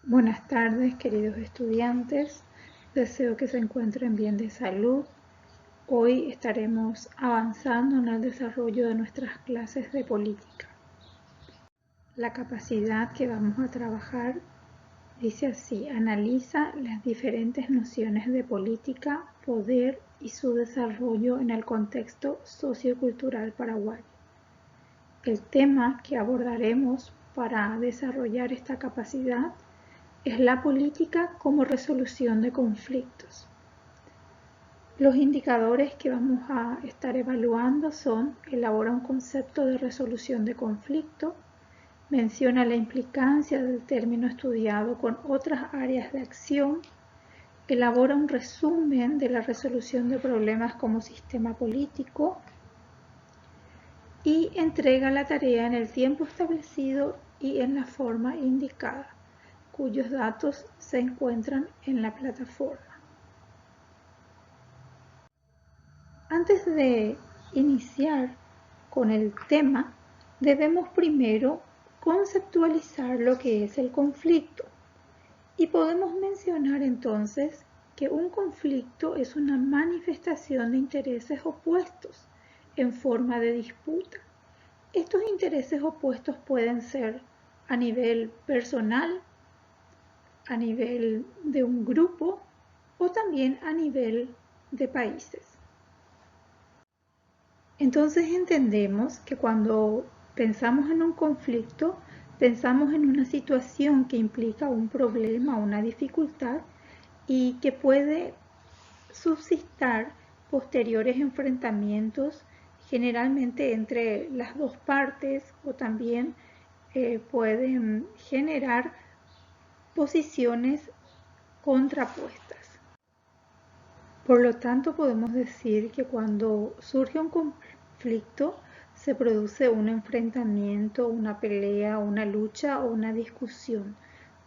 Buenas tardes, queridos estudiantes. Deseo que se encuentren bien de salud. Hoy estaremos avanzando en el desarrollo de nuestras clases de política. La capacidad que vamos a trabajar dice así: analiza las diferentes nociones de política, poder y su desarrollo en el contexto sociocultural paraguayo. El tema que abordaremos para desarrollar esta capacidad es la política como resolución de conflictos. Los indicadores que vamos a estar evaluando son: elabora un concepto de resolución de conflicto, menciona la implicancia del término estudiado con otras áreas de acción, elabora un resumen de la resolución de problemas como sistema político y entrega la tarea en el tiempo establecido y en la forma indicada, cuyos datos se encuentran en la plataforma. Antes de iniciar con el tema, debemos primero conceptualizar lo que es el conflicto. Y podemos mencionar entonces que un conflicto es una manifestación de intereses opuestos en forma de disputa. Estos intereses opuestos pueden ser a nivel personal, a nivel de un grupo o también a nivel de países. Entonces entendemos que cuando pensamos en un conflicto, pensamos en una situación que implica un problema, una dificultad y que puede suscitar posteriores enfrentamientos, generalmente entre las dos partes, o también pueden generar posiciones contrapuestas. Por lo tanto, podemos decir que cuando surge un conflicto, se produce un enfrentamiento, una pelea, una lucha o una discusión,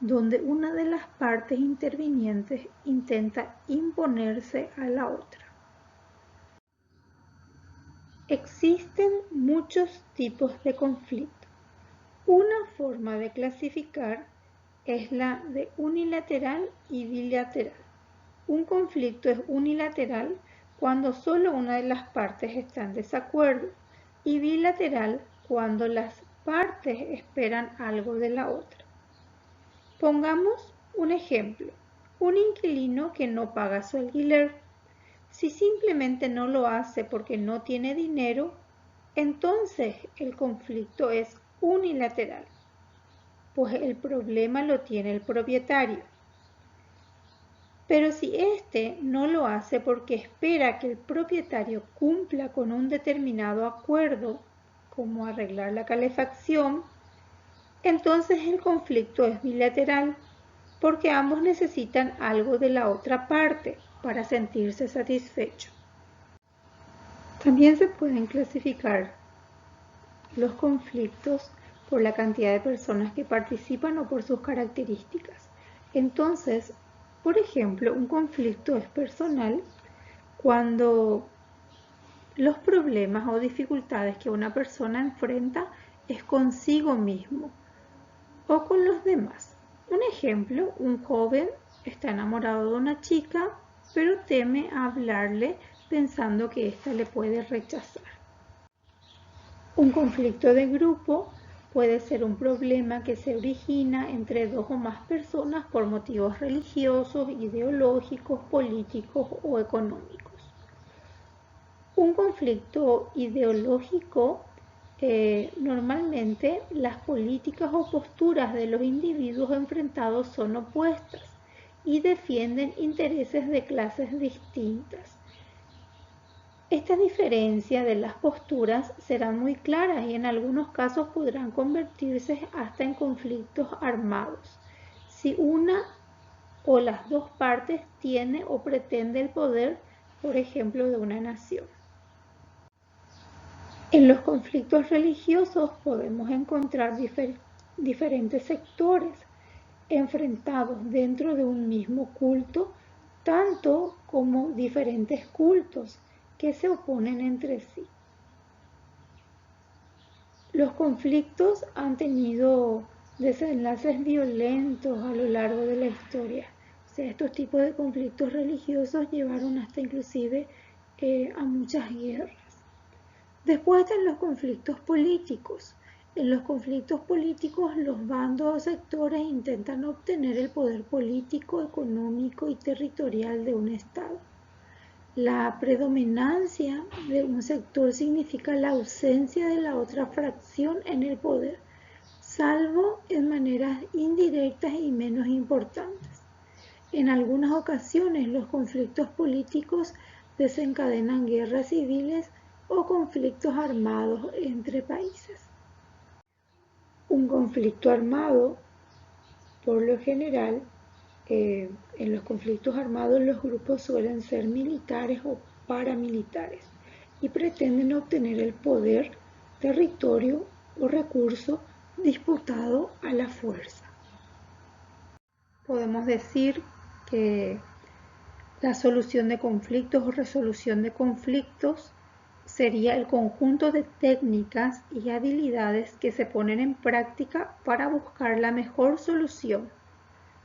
donde una de las partes intervinientes intenta imponerse a la otra. Existen muchos tipos de conflicto. Una forma de clasificar es la de unilateral y bilateral. Un conflicto es unilateral cuando solo una de las partes está en desacuerdo y bilateral cuando las partes esperan algo de la otra. Pongamos un ejemplo: un inquilino que no paga su alquiler. Si simplemente no lo hace porque no tiene dinero, entonces el conflicto es unilateral, pues el problema lo tiene el propietario. Pero si éste no lo hace porque espera que el propietario cumpla con un determinado acuerdo, como arreglar la calefacción, entonces el conflicto es bilateral, porque ambos necesitan algo de la otra parte para sentirse satisfechos. También se pueden clasificar los conflictos por la cantidad de personas que participan o por sus características. Entonces, por ejemplo, un conflicto es personal cuando los problemas o dificultades que una persona enfrenta es consigo mismo o con los demás. Un ejemplo: un joven está enamorado de una chica, pero teme hablarle pensando que ésta le puede rechazar. Un conflicto de grupo puede ser un problema que se origina entre dos o más personas por motivos religiosos, ideológicos, políticos o económicos. Un conflicto ideológico, normalmente las políticas o posturas de los individuos enfrentados son opuestas y defienden intereses de clases distintas. Esta diferencia de las posturas serán muy claras y en algunos casos podrán convertirse hasta en conflictos armados, si una o las dos partes tiene o pretende el poder, por ejemplo, de una nación. En los conflictos religiosos podemos encontrar diferentes sectores enfrentados dentro de un mismo culto, tanto como diferentes cultos que se oponen entre sí. Los conflictos han tenido desenlaces violentos a lo largo de la historia. O sea, estos tipos de conflictos religiosos llevaron hasta inclusive a muchas guerras. Después están los conflictos políticos. En los conflictos políticos, los bandos o sectores intentan obtener el poder político, económico y territorial de un Estado. La predominancia de un sector significa la ausencia de la otra fracción en el poder, salvo en maneras indirectas y menos importantes. En algunas ocasiones, los conflictos políticos desencadenan guerras civiles o conflictos armados entre países. Un conflicto armado, por lo general, en los conflictos armados los grupos suelen ser militares o paramilitares y pretenden obtener el poder, territorio o recurso disputado a la fuerza. Podemos decir que la solución de conflictos o resolución de conflictos sería el conjunto de técnicas y habilidades que se ponen en práctica para buscar la mejor solución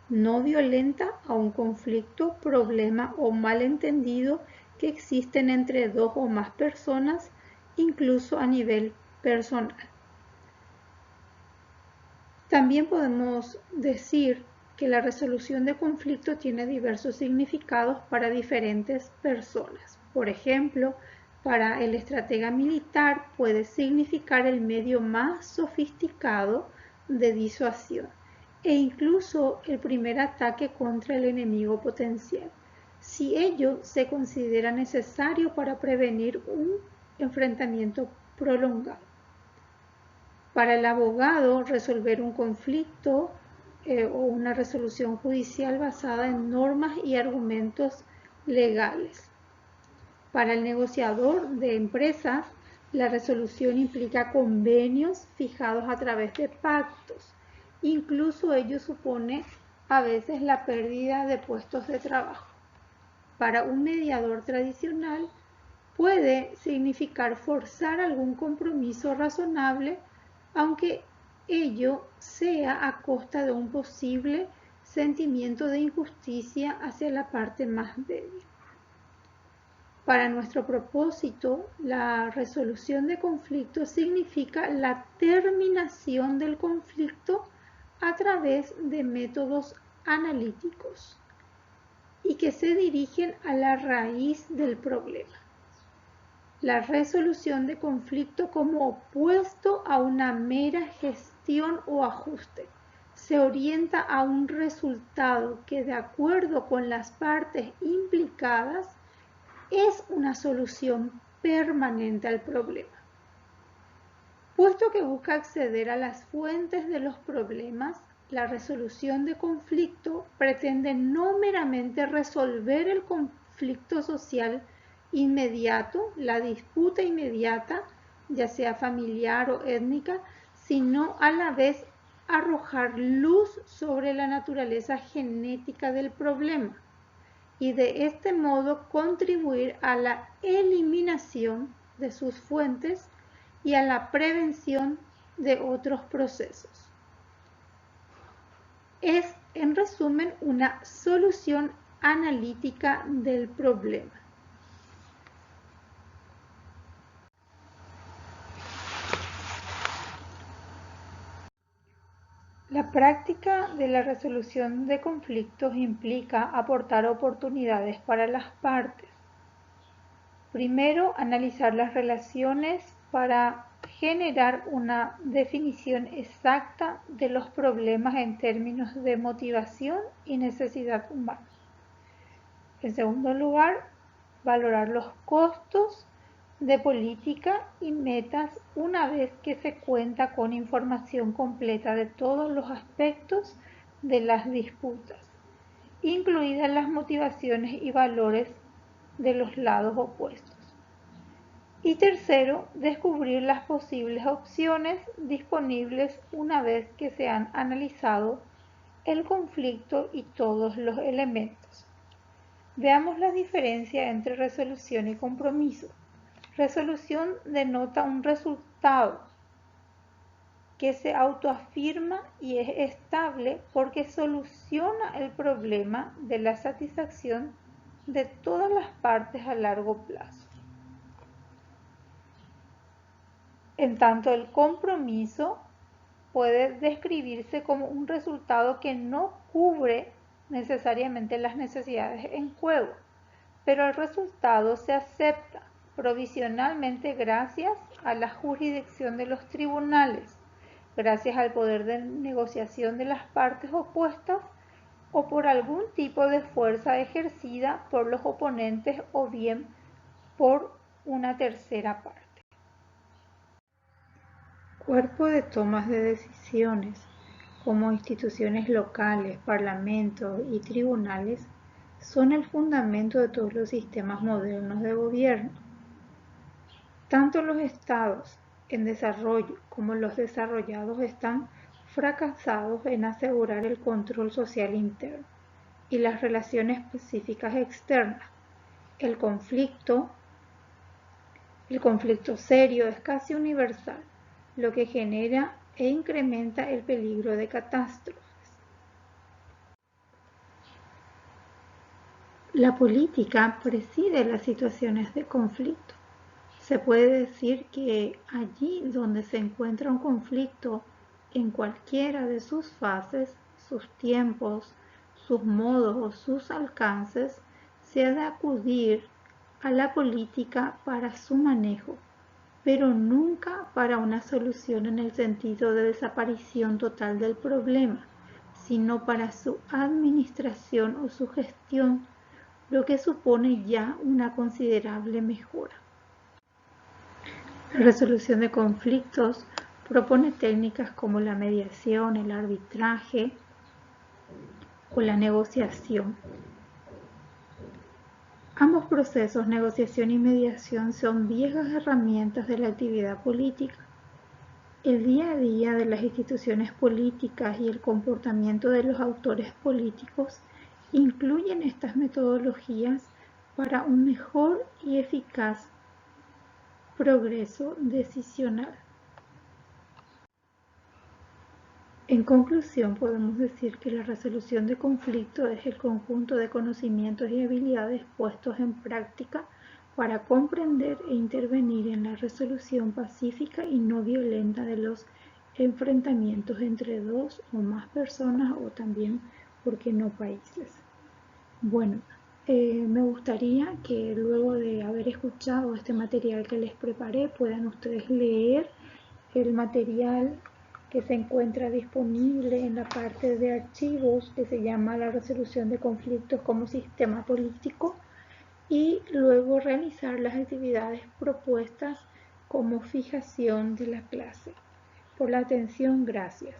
no violenta a un conflicto, problema o malentendido que existen entre dos o más personas, incluso a nivel personal. También podemos decir que la resolución de conflictos tiene diversos significados para diferentes personas. Por ejemplo, para el estratega militar puede significar el medio más sofisticado de disuasión e incluso el primer ataque contra el enemigo potencial, si ello se considera necesario para prevenir un enfrentamiento prolongado. Para el abogado, resolver un conflicto o una resolución judicial basada en normas y argumentos legales. Para el negociador de empresas, la resolución implica convenios fijados a través de pactos. Incluso ello supone a veces la pérdida de puestos de trabajo. Para un mediador tradicional, puede significar forzar algún compromiso razonable, aunque ello sea a costa de un posible sentimiento de injusticia hacia la parte más débil. Para nuestro propósito, la resolución de conflictos significa la terminación del conflicto a través de métodos analíticos y que se dirigen a la raíz del problema. La resolución de conflicto como opuesto a una mera gestión o ajuste. Se orienta a un resultado que, de acuerdo con las partes implicadas, es una solución permanente al problema. Puesto que busca acceder a las fuentes de los problemas, la resolución de conflicto pretende no meramente resolver el conflicto social inmediato, la disputa inmediata, ya sea familiar o étnica, sino a la vez arrojar luz sobre la naturaleza genética del problema y de este modo contribuir a la eliminación de sus fuentes y a la prevención de otros procesos. Es, en resumen, una solución analítica del problema. La práctica de la resolución de conflictos implica aportar oportunidades para las partes. Primero, analizar las relaciones para generar una definición exacta de los problemas en términos de motivación y necesidad humana. En segundo lugar, valorar los costos de política y metas una vez que se cuenta con información completa de todos los aspectos de las disputas, incluidas las motivaciones y valores de los lados opuestos. Y tercero, descubrir las posibles opciones disponibles una vez que se han analizado el conflicto y todos los elementos. Veamos la diferencia entre resolución y compromiso. Resolución denota un resultado que se autoafirma y es estable porque soluciona el problema de la satisfacción de todas las partes a largo plazo. En tanto, el compromiso puede describirse como un resultado que no cubre necesariamente las necesidades en juego, pero el resultado se acepta provisionalmente gracias a la jurisdicción de los tribunales, gracias al poder de negociación de las partes opuestas o por algún tipo de fuerza ejercida por los oponentes o bien por una tercera parte. Cuerpo de tomas de decisiones, como instituciones locales, parlamentos y tribunales, son el fundamento de todos los sistemas modernos de gobierno. Tanto los estados en desarrollo como los desarrollados están fracasados en asegurar el control social interno y las relaciones pacíficas externas. El conflicto serio es casi universal, lo que genera e incrementa el peligro de catástrofes. La política preside las situaciones de conflicto. Se puede decir que allí donde se encuentra un conflicto en cualquiera de sus fases, sus tiempos, sus modos o sus alcances, se ha de acudir a la política para su manejo, pero nunca para una solución en el sentido de desaparición total del problema, sino para su administración o su gestión, lo que supone ya una considerable mejora. La resolución de conflictos propone técnicas como la mediación, el arbitraje o la negociación. Ambos procesos, negociación y mediación, son viejas herramientas de la actividad política. El día a día de las instituciones políticas y el comportamiento de los autores políticos incluyen estas metodologías para un mejor y eficaz progreso decisional. En conclusión, podemos decir que la resolución de conflictos es el conjunto de conocimientos y habilidades puestos en práctica para comprender e intervenir en la resolución pacífica y no violenta de los enfrentamientos entre dos o más personas o también, ¿por qué no, países? Bueno, me gustaría que luego de haber escuchado este material que les preparé, puedan ustedes leer el material que se encuentra disponible en la parte de archivos que se llama la resolución de conflictos como sistema político y luego realizar las actividades propuestas como fijación de la clase. Por la atención, gracias.